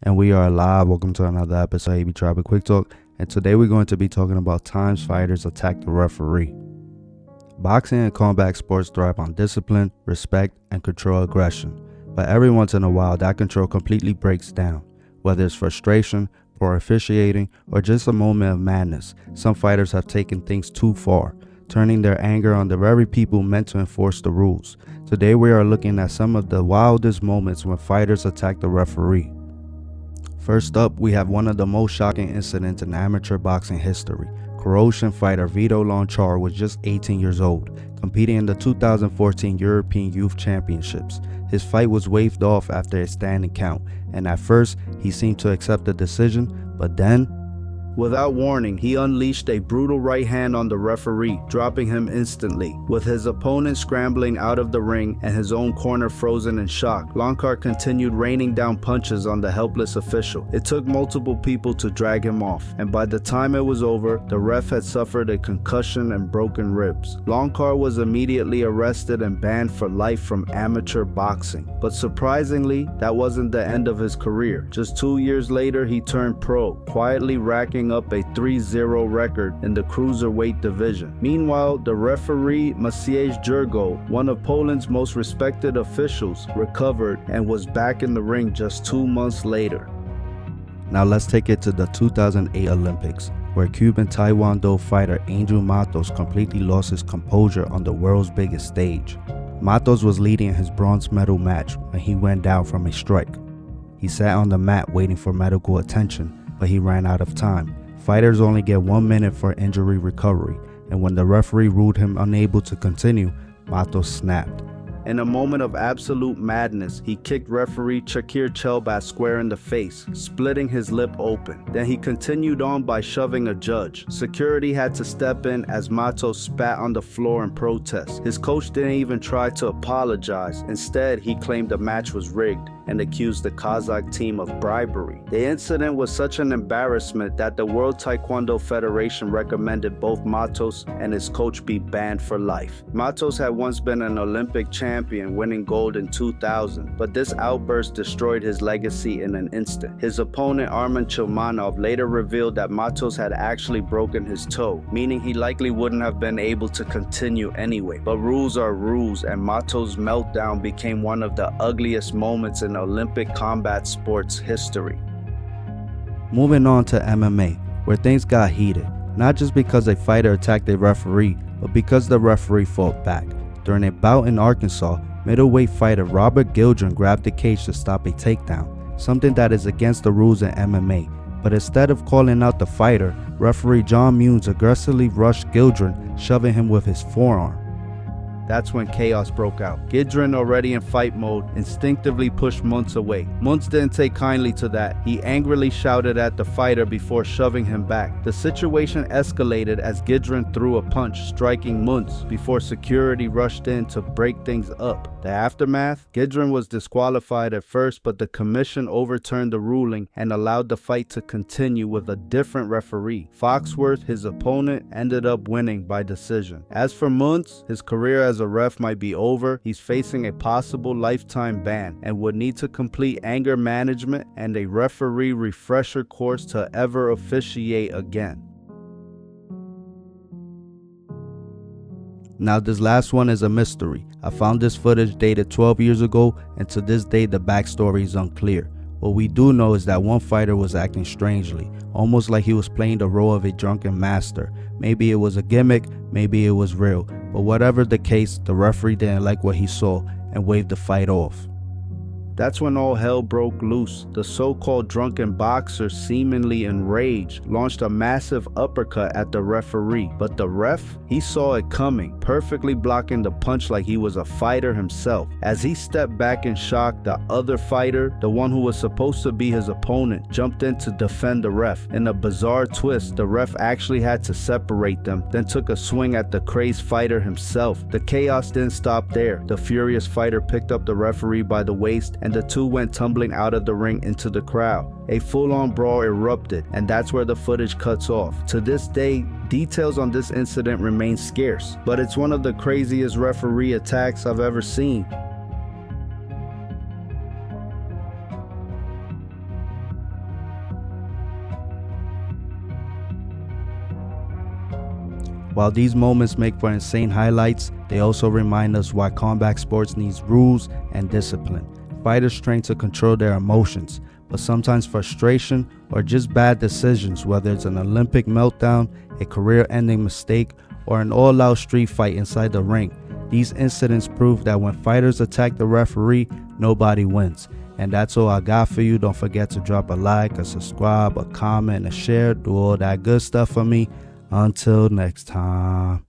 And we are live. Welcome to another episode of AB Tribal Quick Talk. And today we're going to be talking about times fighters attack the referee. Boxing and combat sports thrive on discipline, respect, and controlled aggression. But every once in a while, that control completely breaks down. Whether it's frustration, poor officiating, or just a moment of madness, some fighters have taken things too far, turning their anger on the very people meant to enforce the rules. Today we are looking at some of the wildest moments when fighters attack the referee. First up, we have one of the most shocking incidents in amateur boxing history. Croatian fighter Vido Loncar was just 18 years old, competing in the 2014 European Youth Championships. His fight was waved off after a standing count, and at first he seemed to accept the decision, but then, without warning, he unleashed a brutal right hand on the referee, dropping him instantly. With his opponent scrambling out of the ring and his own corner frozen in shock, Loncar continued raining down punches on the helpless official. It took multiple people to drag him off, and by the time it was over, the ref had suffered a concussion and broken ribs. Loncar was immediately arrested and banned for life from amateur boxing. But surprisingly, that wasn't the end of his career. Just 2 years later, he turned pro, quietly racking up a 3-0 record in the cruiserweight division. Meanwhile, the referee Maciej Jurgo, one of Poland's most respected officials, recovered and was back in the ring just 2 months later. Now let's take it to the 2008 Olympics, where Cuban Taekwondo fighter Ángel Matos completely lost his composure on the world's biggest stage. Matos was leading his bronze medal match when he went down from a strike. He sat on the mat waiting for medical attention, but he ran out of time. Fighters only get 1 minute for injury recovery, and when the referee ruled him unable to continue, Matos snapped. In a moment of absolute madness, he kicked referee Chakir Chelbas square in the face, splitting his lip open. Then he continued on by shoving a judge. Security had to step in as Matos spat on the floor in protest. His coach didn't even try to apologize. Instead, he claimed the match was rigged and accused the Kazakh team of bribery. The incident was such an embarrassment that the World Taekwondo Federation recommended both Matos and his coach be banned for life. Matos had once been an Olympic champion, winning gold in 2000, but this outburst destroyed his legacy in an instant. His opponent Arman Chilmanov later revealed that Matos had actually broken his toe, meaning he likely wouldn't have been able to continue anyway. But rules are rules, and Matos' meltdown became one of the ugliest moments in Olympic combat sports history. Moving on to MMA, where things got heated, not just because a fighter attacked a referee, but because the referee fought back. During a bout in Arkansas, middleweight fighter Robert Gidron grabbed the cage to stop a takedown, something that is against the rules in MMA. But instead of calling out the fighter, referee Jon Munz aggressively rushed Gidron, shoving him with his forearm. That's when chaos broke out. Gidron, already in fight mode, instinctively pushed Munz away. Munz didn't take kindly to that. He angrily shouted at the fighter before shoving him back. The situation escalated as Gidron threw a punch, striking Munz, before security rushed in to break things up. The aftermath? Gidron was disqualified at first, but the commission overturned the ruling and allowed the fight to continue with a different referee. Foxworth, his opponent, ended up winning by decision. As for Munz, his career as a ref might be over. He's facing a possible lifetime ban and would need to complete anger management and a referee refresher course to ever officiate again. Now this last one is a mystery. I found this footage dated 12 years ago, and to this day the backstory is unclear. What we do know is that one fighter was acting strangely, almost like he was playing the role of a drunken master. Maybe it was a gimmick, maybe it was real, but whatever the case, the referee didn't like what he saw and waved the fight off. That's when all hell broke loose. The so-called drunken boxer, seemingly enraged, launched a massive uppercut at the referee. But the ref, he saw it coming, perfectly blocking the punch like he was a fighter himself. As he stepped back in shock, the other fighter, the one who was supposed to be his opponent, jumped in to defend the ref. In a bizarre twist, the ref actually had to separate them, then took a swing at the crazed fighter himself. The chaos didn't stop there. The furious fighter picked up the referee by the waist, and the two went tumbling out of the ring into the crowd. A full-on brawl erupted, and that's where the footage cuts off. To this day, details on this incident remain scarce, but it's one of the craziest referee attacks I've ever seen. While these moments make for insane highlights, they also remind us why combat sports needs rules and discipline. Fighters train to control their emotions, but sometimes frustration or just bad decisions, whether it's an Olympic meltdown, a career-ending mistake, or an all-out street fight inside the ring. These incidents prove that when fighters attack the referee, nobody wins. And that's all I got for you. Don't forget to drop a like, a subscribe, a comment, a share. Do all that good stuff for me. Until next time.